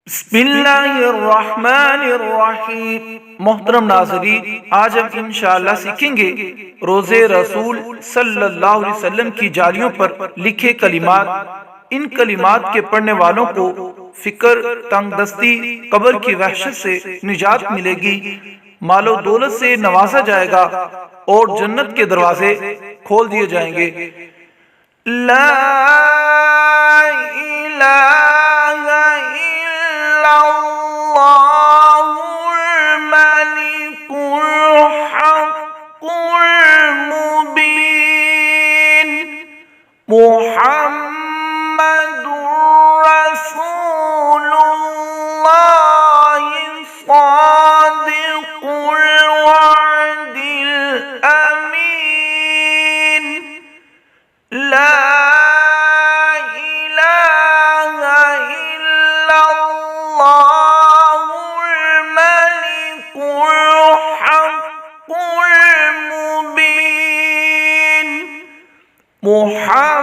बिस्मिल्लाहिर्रहमानिर्रहीम। मोहतरम नाज़रीन, आज हम इंशाअल्लाह सीखेंगे रोज़े रसूल सल्लल्लाहु अलैहि वसल्लम की जालियों पर लिखे कलिमात। इन कलिमात के पढ़ने वालों को फिक्र, तंगदस्ती, कब्र की वहशत से निजात मिलेगी, मालो दौलत से नवाजा जाएगा और जन्नत के दरवाजे खोल दिए जाएंगे। ला इलाहा इल्लल्लाहुल मलिकुल हक़्क़ुल मुबीन मुहम्मदुर रसूलुल्लाहि सादिकुल वअदिल अमीन। ला इलाहा इल्लल्लाहुल मलिकुल हक़्क़ुल मुबीन मुहम्मदुर